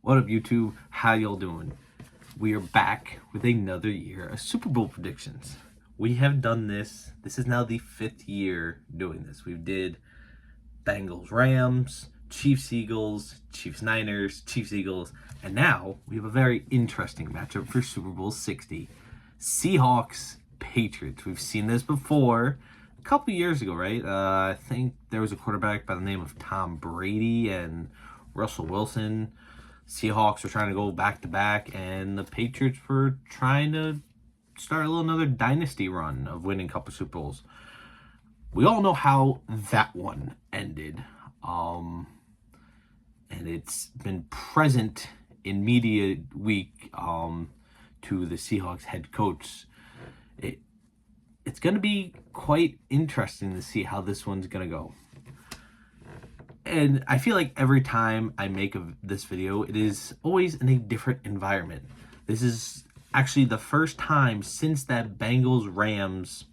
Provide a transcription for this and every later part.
What up, YouTube? How y'all doing? We are back with another year of Super Bowl predictions. We have done this. This is now the 5th year doing this. We did Bengals, Rams, Chiefs, Eagles, Chiefs, Niners, Chiefs, Eagles, and now we have a very interesting matchup for Super Bowl 60. Seahawks, Patriots. We've seen this before a couple years ago, right? I think there was a quarterback by the name of Tom Brady and Russell Wilson. Seahawks were trying to go back-to-back, and the Patriots were trying to start another dynasty run of winning a couple Super Bowls. We all know how that one ended. And it's been present in media week to the Seahawks head coach. It's going to be quite interesting to see how this one's going to go. And I feel like every time I make this video, it is always in a different environment. This is actually the first time since that Bengals-Rams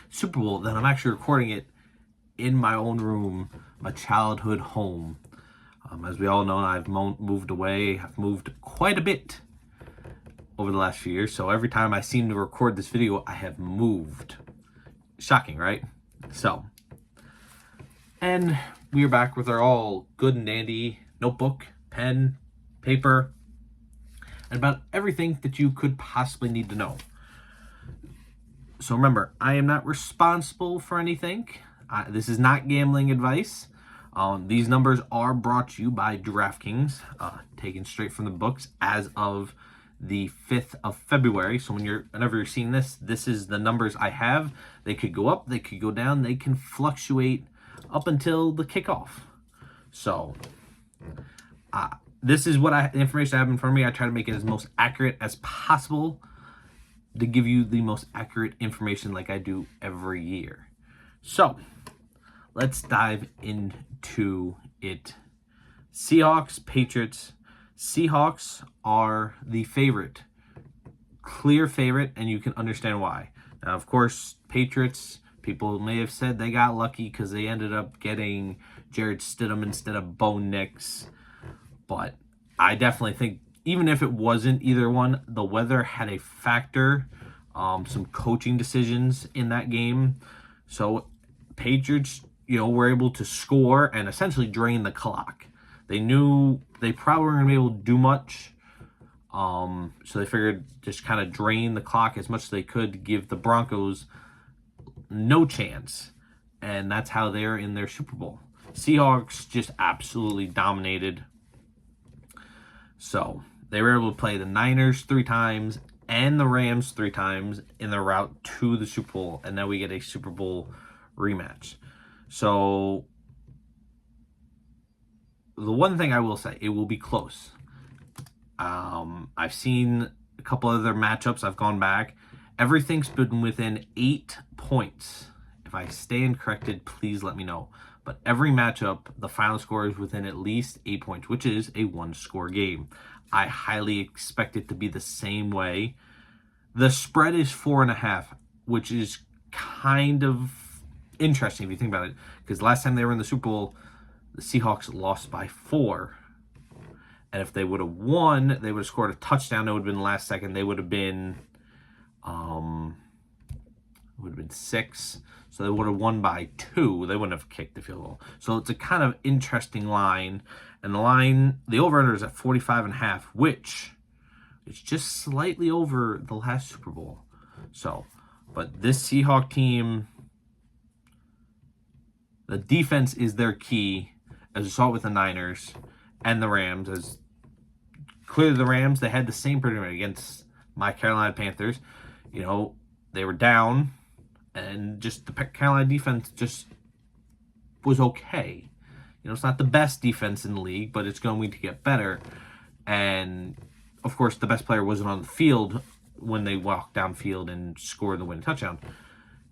Super Bowl that I'm actually recording it in my own room, my childhood home. As we all know, I've moved away. I've moved quite a bit over the last few years. So every time I seem to record this video, I have moved. Shocking, right? And we are back with our all good and dandy notebook, pen, paper, and about everything that you could possibly need to know. So remember, I am not responsible for anything. This is not gambling advice. These numbers are brought to you by DraftKings, taken straight from the books as of the 5th of February. So whenever you're seeing this, this is the numbers I have. They could go up, they could go down, they can fluctuate up until the kickoff. So this is the information I have in front of me. I try to make it as most accurate as possible to give you the most accurate information like I do every year. So let's dive into it. Seahawks, Patriots. Seahawks are the favorite, clear favorite, and you can understand why. Now, of course, Patriots, people may have said they got lucky because they ended up getting Jared Stidham instead of Bo Nix. But I definitely think, even if it wasn't either one, the weather had a factor. Some coaching decisions in that game. So Patriots, were able to score and essentially drain the clock. They knew they probably weren't going to be able to do much. So they figured just kind of drain the clock as much as they could to give the Broncos no chance. And that's how they're in their Super Bowl. Seahawks just absolutely dominated. So they were able to play the Niners 3 times and the Rams 3 times in their route to the Super Bowl. And now we get a Super Bowl rematch. So the one thing I will say, it will be close. I've seen a couple other matchups. I've gone back. Everything's been within 8 points. If I stand corrected, please let me know. But every matchup, the final score is within at least 8 points, which is a 1-score game. I highly expect it to be the same way. The spread is 4.5, which is kind of interesting if you think about it. Because last time they were in the Super Bowl, the Seahawks lost by 4. And if they would have won, they would have scored a touchdown. It would have been last second. They would have been 6. So they would have won by 2. They wouldn't have kicked the field goal. So it's a kind of interesting line. And the over-under is at 45.5, which is just slightly over the last Super Bowl. So, but this Seahawk team, the defense is their key, as we saw with the Niners and the Rams. As clearly the Rams, they had the same predicament against my Carolina Panthers. They were down, and just the Carolina defense just was okay. It's not the best defense in the league, but it's going to get better. And, of course, the best player wasn't on the field when they walked downfield and scored the winning touchdown.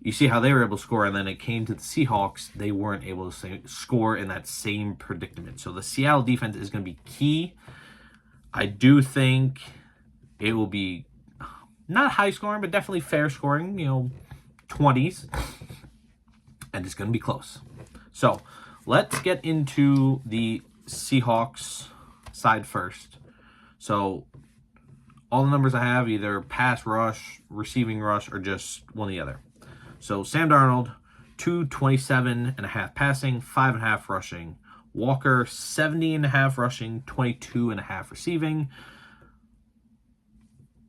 You see how they were able to score, and then it came to the Seahawks. They weren't able to score in that same predicament. So the Seattle defense is going to be key. I do think it will be not high scoring, but definitely fair scoring, 20s. And it's going to be close. So let's get into the Seahawks side first. So all the numbers I have, either pass rush, receiving rush, or just one or the other. So Sam Darnold, 227.5 passing, 5.5 rushing. Walker, 70.5 rushing, 22.5 receiving.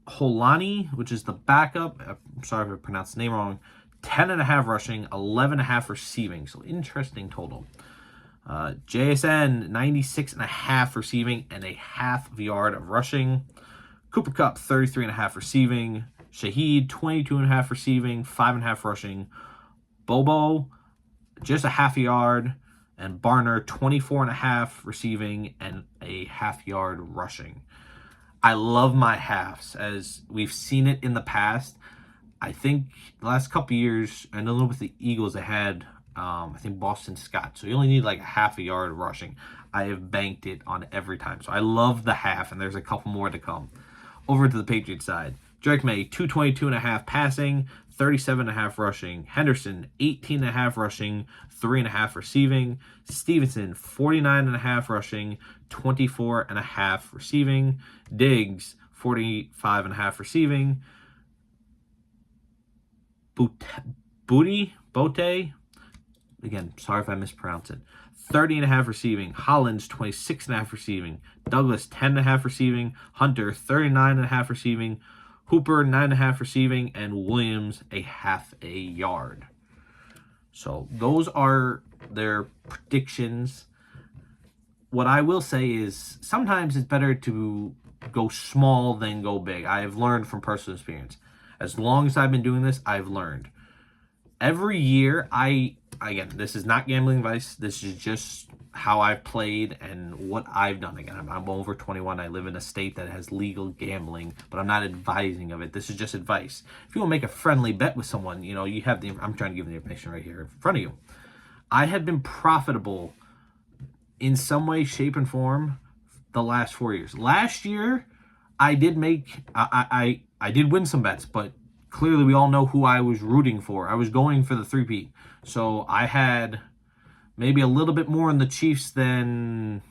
Holani, which is the backup, I'm sorry if I pronounced the name wrong, 10.5 rushing, 11.5 receiving. So interesting total. JSN, 96.5 receiving and a half of yard of rushing. Cooper Kupp, 33.5 receiving. Shaheed, 22.5 receiving, 5.5 rushing. Bobo, just a half yard. And Barner, 24.5 receiving and a half yard rushing. I love my halves, as we've seen it in the past. I think the last couple years, I know with the Eagles, they had, I think, Boston Scott. So you only need like a half a yard rushing. I have banked it on every time. So I love the half, and there's a couple more to come. Over to the Patriots side. Drake May, 222.5 passing, 37.5 rushing. Henderson, 18.5 rushing, 3.5 receiving. Stevenson, 49.5 rushing, 24.5 receiving. Diggs, 45.5 receiving. Bote, again, sorry if I mispronounce it, 30.5 receiving. Hollins, 26.5 receiving. Douglas, 10.5 receiving. Hunter, 39.5 receiving. Hooper, 9.5 receiving. And Williams, a half a yard. So those are their predictions. What I will say is sometimes it's better to go small than go big. I have learned from personal experience. As long as I've been doing this, I've learned. Every year, again, this is not gambling advice. This is just how I've played and what I've done. Again, I'm over 21. I live in a state that has legal gambling, but I'm not advising of it. This is just advice. If you want to make a friendly bet with someone, you have I'm trying to give the information right here in front of you. I have been profitable in some way, shape, and form the last 4 years. Last year, I did I did win some bets, but clearly we all know who I was rooting for. I was going for the 3-peat. So I had maybe a little bit more in the Chiefs than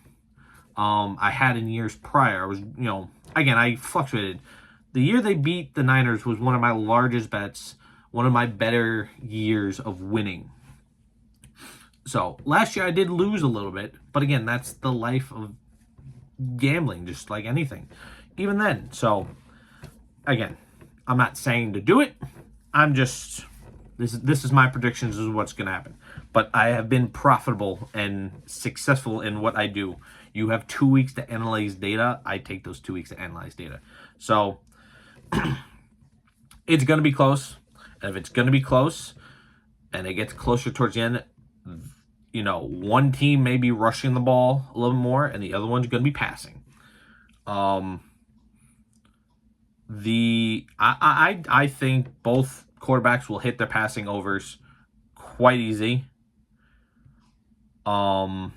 I had in years prior. I was, again, I fluctuated. The year they beat the Niners was one of my largest bets, one of my better years of winning. So last year I did lose a little bit, but again, that's the life of gambling, just like anything. Even then, so again, I'm not saying to do it. I'm just, this is my predictions, this is what's going to happen. But I have been profitable and successful in what I do. You have 2 weeks to analyze data. I take those 2 weeks to analyze data. So it's going to be close. And if it's going to be close and it gets closer towards the end, one team may be rushing the ball a little more and the other one's going to be passing. I think both quarterbacks will hit their passing overs quite easy. JSN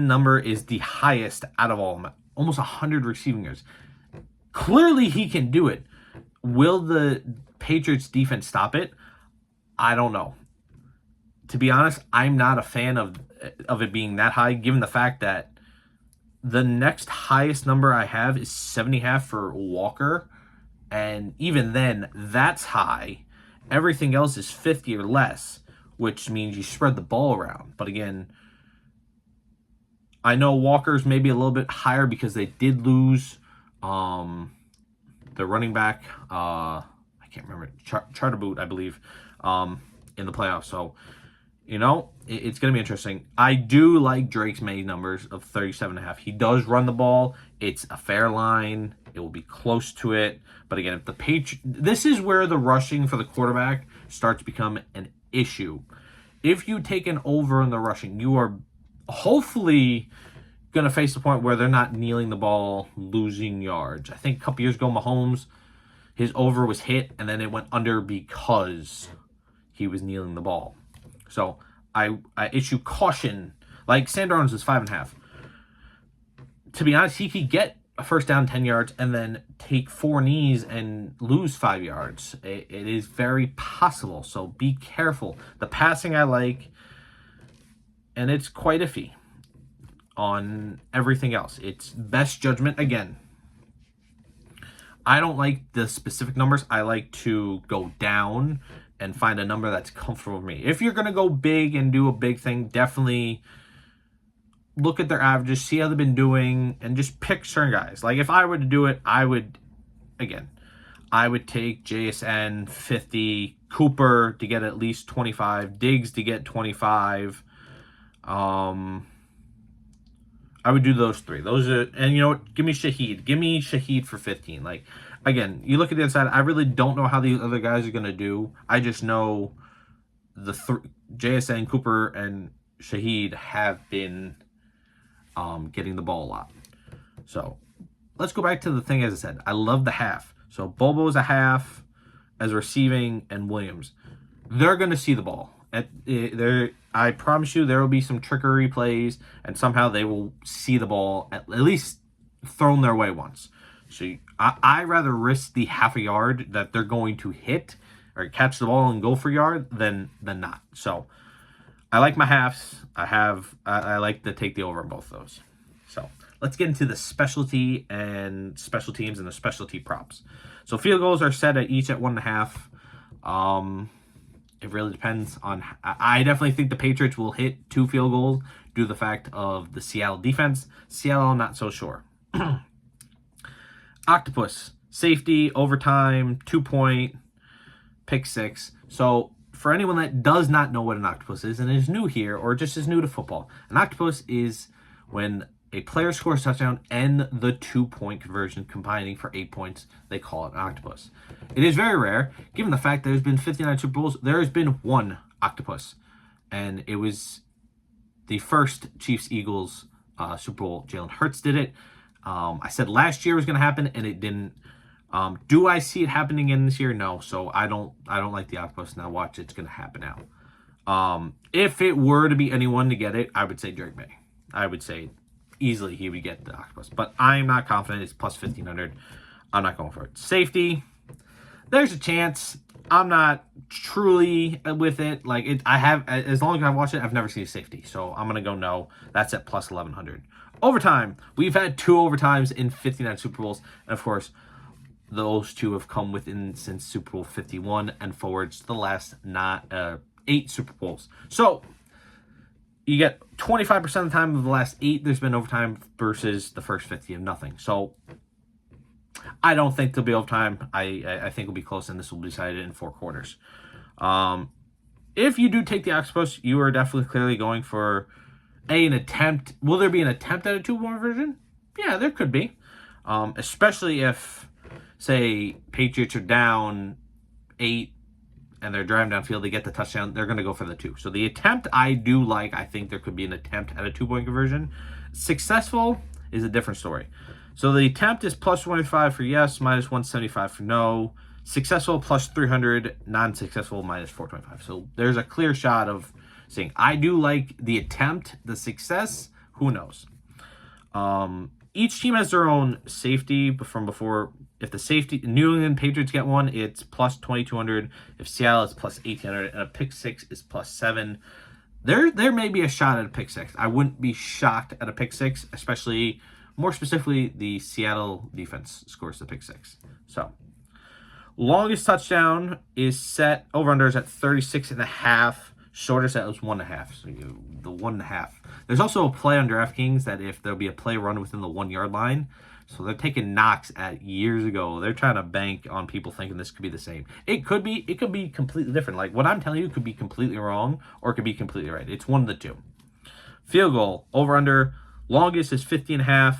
number is the highest out of all of them, almost 100 receiving yards. Clearly he can do it. Will the Patriots defense stop it? I don't know. To be honest, I'm not a fan of it being that high, given the fact that the next highest number I have is 70.5 for Walker. And even then, that's high. Everything else is 50 or less, which means you spread the ball around. But again, I know Walker's maybe a little bit higher because they did lose the running back. I can't remember. Charterboot, I believe, in the playoffs. So, it's going to be interesting. I do like Drake's May numbers of 37.5. He does run the ball. It's a fair line. It will be close to it. But again, if this is where the rushing for the quarterback starts to become an issue. If you take an over in the rushing, you are hopefully going to face the point where they're not kneeling the ball, losing yards. I think a couple years ago, Mahomes, his over was hit, and then it went under because he was kneeling the ball. So I issue caution. Like Sam Darnold is 5.5. To be honest, he could get a first down 10 yards and then take 4 knees and lose 5 yards. It is very possible, so be careful. The passing I like, and it's quite iffy. on everything else. It's best judgment. Again, I don't like the specific numbers. I like to go down and find a number that's comfortable with me. If you're going to go big and do a big thing, definitely look at their averages, see how they've been doing, and just pick certain guys. Like if I were to do it, I would take JSN 50, Cooper to get at least 25, Diggs to get 25. I would do those three. Those are, and you know what? Give me Shaheed. Give me Shaheed for 15. Like, again, you look at the other side. I really don't know how the other guys are gonna do. I just know the JSN, Cooper, and Shaheed have been getting the ball a lot. So let's go back to the thing. As I said, I love the half. So Bobo's a half as receiving, and Williams. They're gonna see the ball. I promise you there will be some trickery plays, and somehow they will see the ball at least thrown their way once. So I rather risk the half a yard that they're going to hit or catch the ball and go for a yard than not. So I like my halves. I like to take the over on both of those. So let's get into the specialty and special teams and the specialty props. So field goals are set at each at 1.5. It really depends on. I definitely think the Patriots will hit 2 field goals due to the fact of the Seattle defense. Seattle, not so sure. Octopus, safety, overtime, 2-point, pick 6. So for anyone that does not know what an octopus is and is new here or just is new to football, an octopus is when a player scores a touchdown and the 2-point conversion combining for 8 points. They call it an octopus. It is very rare, given the fact that there's been 59 Super Bowls. There has been one octopus, and it was the first Chiefs-Eagles Super Bowl. Jalen Hurts did it. I said last year was going to happen, and it didn't. Do I see it happening again this year? No. So I don't like the octopus. Now watch, it's going to happen now. If it were to be anyone to get it, I would say Drake May. I would say easily he would get the octopus, but I'm not confident. It's plus 1,500. I'm not going for it. Safety, there's a chance. I'm not truly with it. Like I have, as long as I've watched it, I've never seen a safety, so I'm gonna go no. That's at plus 1,100. Overtime, we've had 2 overtimes in 59 Super Bowls, and of course, those 2 have come within since Super Bowl 51 and forwards the last 8 Super Bowls. So you get 25% of the time of the last 8 there's been overtime versus the first 50 of nothing. So I don't think there'll be overtime. I think it'll be close, and this will be decided in 4 quarters. If you do take the octopus, you are definitely clearly going for an attempt. Will there be an attempt at a 2-point version? Yeah, there could be. Especially if, say, Patriots are down 8 and they're driving downfield, they get the touchdown, they're going to go for the 2. So the attempt I do like. I think there could be an attempt at a 2-point conversion. Successful is a different story. So the attempt is plus 125 for yes, minus 175 for no. Successful plus 300, non-successful minus 425. So there's a clear shot of saying I do like the attempt. The success, who knows? Each team has their own safety from before. If the safety, New England Patriots get one, it's plus 2,200. If Seattle, it's plus 1,800. And a pick 6 is plus 7. There may be a shot at a pick 6. I wouldn't be shocked at a pick 6, especially, more specifically, the Seattle defense scores the pick 6. So, longest touchdown is set, over-under is at 36.5. Shortest set was 1.5. So the 1.5. There's also a play on DraftKings that if there'll be a play run within the 1-yard line. So they're taking knocks at years ago. They're trying to bank on people thinking this could be the same. It could be completely different. Like what I'm telling you could be completely wrong or it could be completely right. It's one of the two. Field goal, over under, longest is 50.5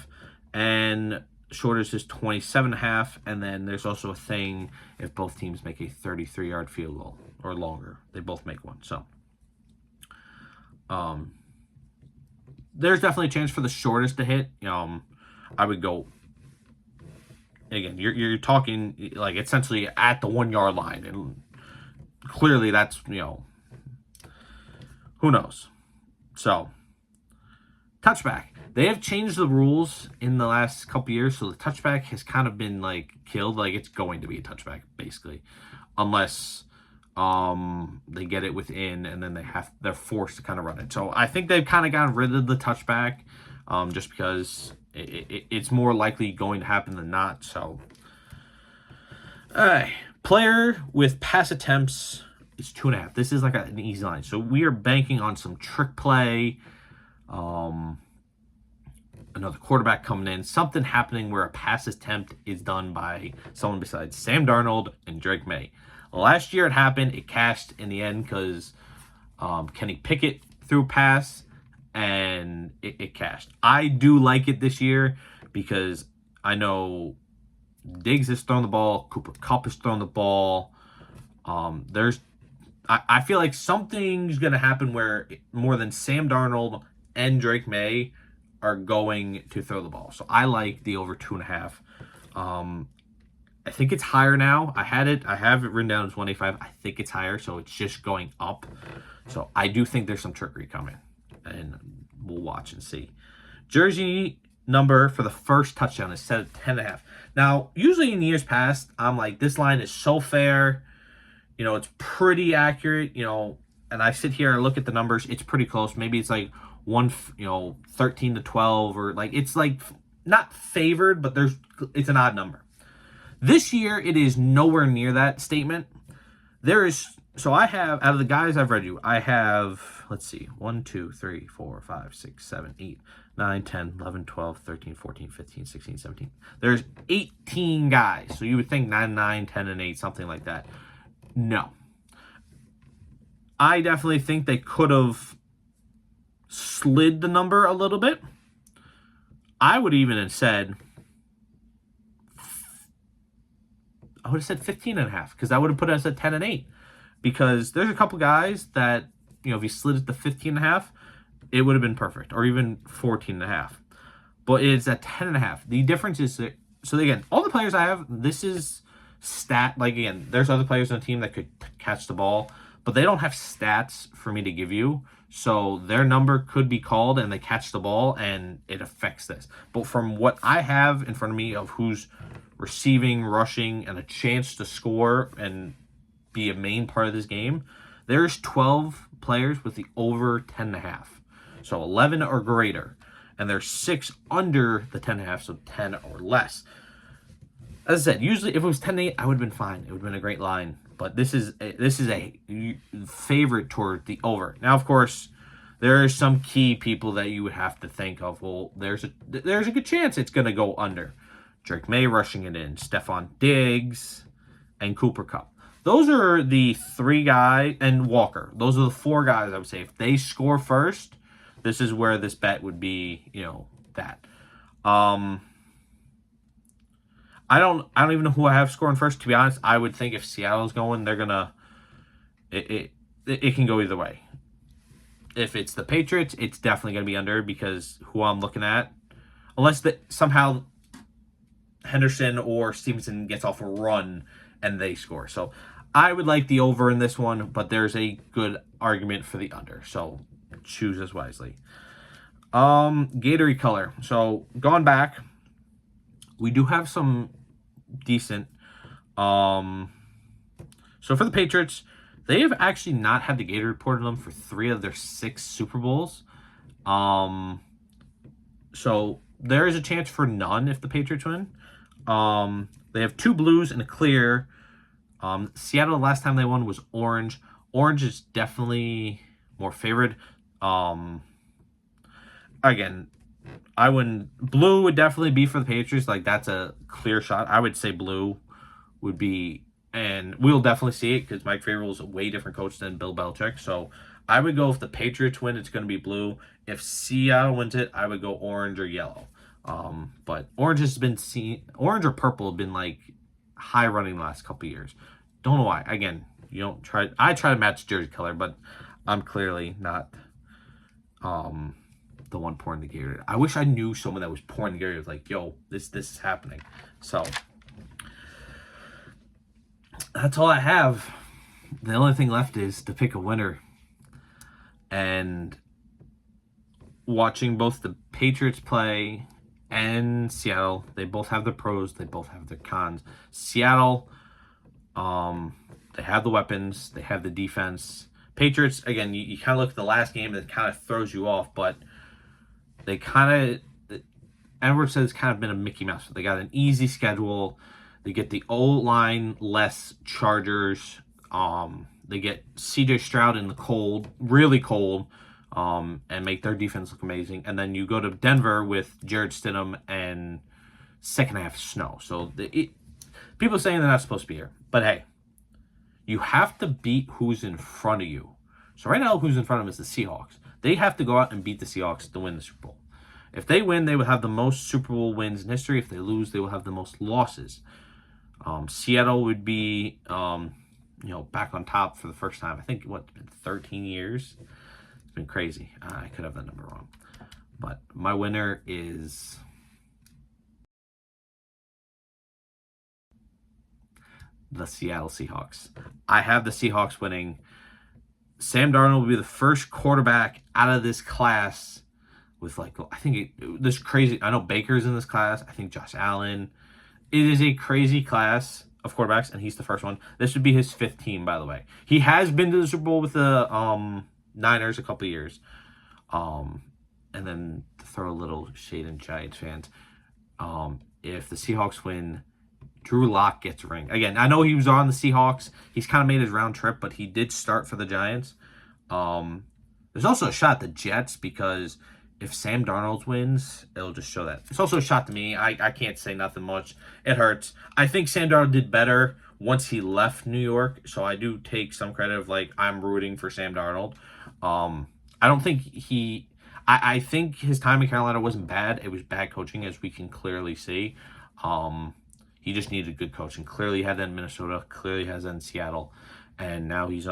and shortest is 27.5. And then there's also a thing if both teams make a 33-yard field goal or longer. They both make one. So there's definitely a chance for the shortest to hit. I would go, again, you're talking like essentially at the 1-yard line, and clearly that's, who knows. So touchback, they have changed the rules in the last couple years, so the touchback has kind of been like killed. Like it's going to be a touchback basically, unless they get it within and then they're forced to kind of run it. So I think they've kind of gotten rid of the touchback. just because it's more likely going to happen than not. So, all right, player with pass attempts is 2.5. This is like an easy line. So we are banking on some trick play, another quarterback coming in, something happening where a pass attempt is done by someone besides Sam Darnold and Drake May. Last year it happened. It cashed in the end because Kenny Pickett threw a pass, and it cashed. I do like it this year because I know Diggs has thrown the ball, Cooper Kupp has thrown the ball. I feel like something's going to happen where more than Sam Darnold and Drake May are going to throw the ball. So I like the over 2.5. I think it's higher now. I have it written down as 185. I think it's higher, so it's just going up. So I do think there's some trickery coming, and we'll watch and see. Jersey number for the first touchdown is set at 10.5. Now, usually in years past, I'm like, this line is so fair. You know, it's pretty accurate, you know, and I sit here and look at the numbers. It's pretty close. Maybe it's like 13 to 12, or like, it's like not favored, but it's an odd number. This year, it is nowhere near that statement. So I have, out of the guys I've read you, I have, let's see, 1, 2, 3, 4, 5, 6, 7, 8, 9, 10, 11, 12, 13, 14, 15, 16, 17. There's 18 guys. So you would think 9, 9, 10, and 8, something like that. No. I definitely think they could have slid the number a little bit. I would even have said, 15.5, because that would have put us at 10 and 8. Because there's a couple guys that, you know, if you slid it to 15.5, it would have been perfect, or even 14.5. But it's at 10.5. The difference is that, so again, all the players I have, this is like, again, there's other players on the team that could catch the ball, but they don't have stats for me to give you. So their number could be called and they catch the ball and it affects this. But from what I have in front of me of who's receiving, rushing, and a chance to score and be a main part of this game, there's 12 players with the over 10.5. So 11 or greater. And there's 6 under the 10.5, so 10 or less. As I said, usually if it was 10-8, I would have been fine. It would have been a great line. But this is a favorite toward the over. Now, of course, there are some key people that you would have to think of. Well, there's a good chance it's going to go under. Drake May rushing it in, Stephon Diggs, and Cooper Kupp. Those are the 3 guys, and Walker. Those are the 4 guys I would say. If they score first, this is where this bet would be, you know, that. I don't even know who I have scoring first. To be honest, I would think if Seattle's going, they're gonna. It can go either way. If it's the Patriots, it's definitely gonna be under because who I'm looking at, unless somehow Henderson or Stevenson gets off a run and they score. So I would like the over in this one, but there's a good argument for the under. So choose as wisely. Gatorade color. So going back, we do have some decent. So for the Patriots, they have actually not had the Gatorade reported on them for 3 of their 6 Super Bowls. So there is a chance for none if the Patriots win. They have 2 blues and a clear. Seattle, last time they won was orange. Orange is definitely more favored. Again, blue would definitely be for the Patriots. Like, that's a clear shot. I would say blue would be, and we'll definitely see it because Mike Vrabel is a way different coach than Bill Belichick. So I would go if the Patriots win, it's going to be blue. If Seattle wins it, I would go orange or yellow. But orange or purple have been like high running the last couple of years. Don't know why. Again, I try to match jersey color, but I'm clearly not the one pouring the Gatorade. I wish I knew someone that was pouring the Gatorade. Like, yo, this is happening. So that's all I have. The only thing left is to pick a winner. And watching both the Patriots play and Seattle, they both have their pros, they both have their cons. Seattle, they have the weapons, they have the defense. Patriots, again, you kind of look at the last game and it kind of throws you off, but They kind of, Edwards says, kind of been a Mickey Mouse. They got an easy schedule. They get the O-line less Chargers. They get C.J. Stroud in the cold, really cold, and make their defense look amazing. And then you go to Denver with Jared Stidham and second half snow. So people saying they're not supposed to be here. But hey, you have to beat who's in front of you. So right now, who's in front of them is the Seahawks. They have to go out and beat the Seahawks to win the Super Bowl. If they win, they will have the most Super Bowl wins in history. If they lose, they will have the most losses. Seattle would be, back on top for the first time. I think, it's been 13 years? It's been crazy. I could have that number wrong. But my winner is the Seattle Seahawks. I have the Seahawks winning. Sam Darnold will be the first quarterback out of this class with, this crazy. I know Baker's in this class. I think Josh Allen. It is a crazy class of quarterbacks, and he's the first one. This would be his 5th team, by the way. He has been to the Super Bowl with the Niners a couple of years. And then to throw a little shade in Giants fans, if the Seahawks win, Drew Lock gets a ring. Again, I know he was on the Seahawks. He's kind of made his round trip, but he did start for the Giants. There's also a shot at the Jets because if Sam Darnold wins, it'll just show that. It's also a shot to me. I can't say nothing much. It hurts. I think Sam Darnold did better once he left New York, so I do take some credit of, I'm rooting for Sam Darnold. I don't think I think his time in Carolina wasn't bad. It was bad coaching, as we can clearly see. He just needed good coaching. Clearly he had that in Minnesota. Clearly has that in Seattle. And now he's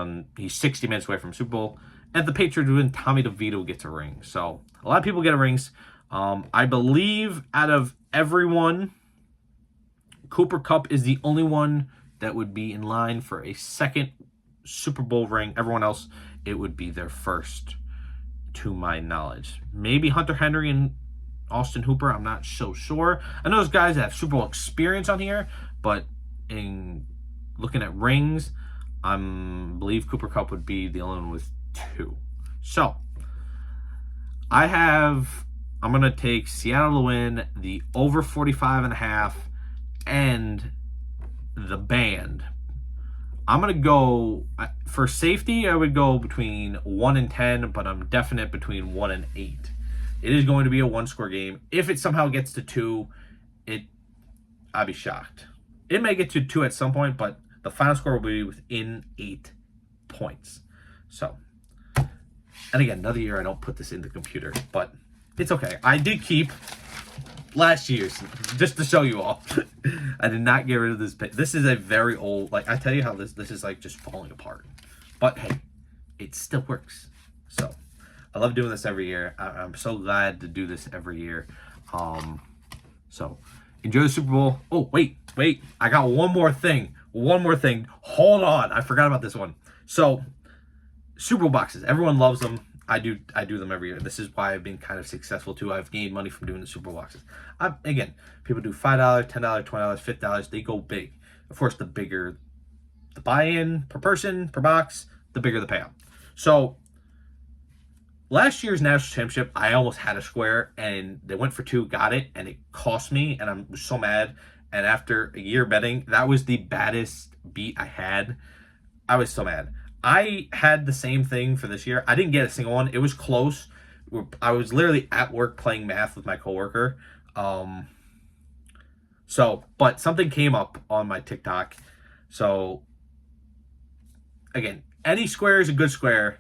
60 minutes away from Super Bowl. And the Patriots win, Tommy DeVito gets a ring. So a lot of people get rings. I believe out of everyone, Cooper Kupp is the only one that would be in line for a second Super Bowl ring. Everyone else, it would be their first, to my knowledge. Maybe Hunter Henry and Austin Hooper. I'm not so sure. I know those guys that have Super Bowl experience on here, but in looking at rings, I believe Cooper Kupp would be the only one with 2. So I'm going to take Seattle to win, the over 45.5, and the band. I'm going to go, for safety, I would go between 1 and 10, but I'm definite between 1 and 8. It is going to be a 1-score game. If it somehow gets to 2, I'd be shocked. It may get to 2 at some point, but the final score will be within 8 points. So, and again, another year I don't put this in the computer, but it's okay. I did keep last year's, just to show you all. I did not get rid of this. This is a very old, I tell you how this is just falling apart. But hey, it still works. So, I love doing this every year. I'm so glad to do this every year. So, enjoy the Super Bowl. Oh, wait. I got one more thing. Hold on. I forgot about this one. So, Super Bowl boxes. Everyone loves them. I do them every year. This is why I've been kind of successful too. I've gained money from doing the Super Bowl boxes. Again, people do $5, $10, $20, $50. They go big. Of course, the bigger the buy-in per person, per box, the bigger the payout. So, last year's national championship, I almost had a square, and they went for 2, got it, and it cost me, and I'm so mad. And after a year betting, that was the baddest beat I had. I was so mad. I had the same thing for this year. I didn't get a single one. It was close. I was literally at work playing math with my coworker. But something came up on my TikTok. So, again, any square is a good square.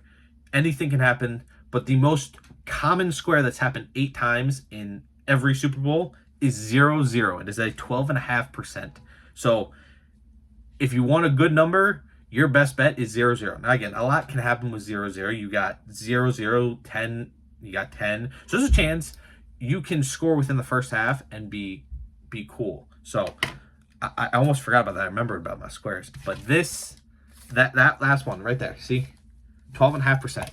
Anything can happen. But the most common square that's happened 8 times in every Super Bowl is 0-0. It is a 12.5%. So, if you want a good number, your best bet is 0-0. Now, again, a lot can happen with 0-0. You got 0-0, 10, you got 10. So, there's a chance you can score within the first half and be cool. So, I almost forgot about that. I remembered about my squares. But that last one right there, see? 12.5%.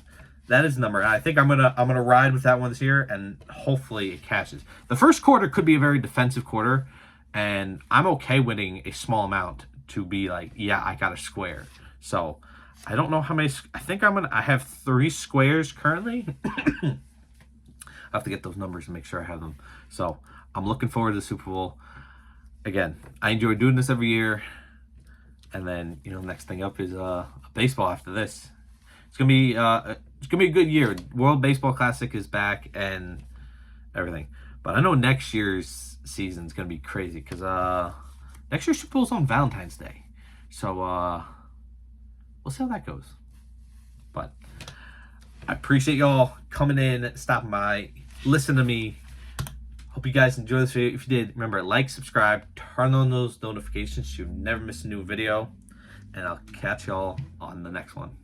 That is the number. And I think I'm gonna ride with that one this year, and hopefully it catches. The first quarter could be a very defensive quarter, and I'm okay winning a small amount to be like, yeah, I got a square. So I don't know how many. I think I have 3 squares currently. I have to get those numbers and make sure I have them. So I'm looking forward to the Super Bowl. Again, I enjoy doing this every year. And then, you know, next thing up is baseball after this. It's gonna be a good year. World Baseball Classic is back and everything. But I know next year's season is gonna be crazy because next year's Super Bowl's on Valentine's Day. So we'll see how that goes. But I appreciate y'all coming in, stopping by, listen to me. Hope you guys enjoyed this video. If you did, remember, like, subscribe, turn on those notifications so you never miss a new video. And I'll catch y'all on the next one.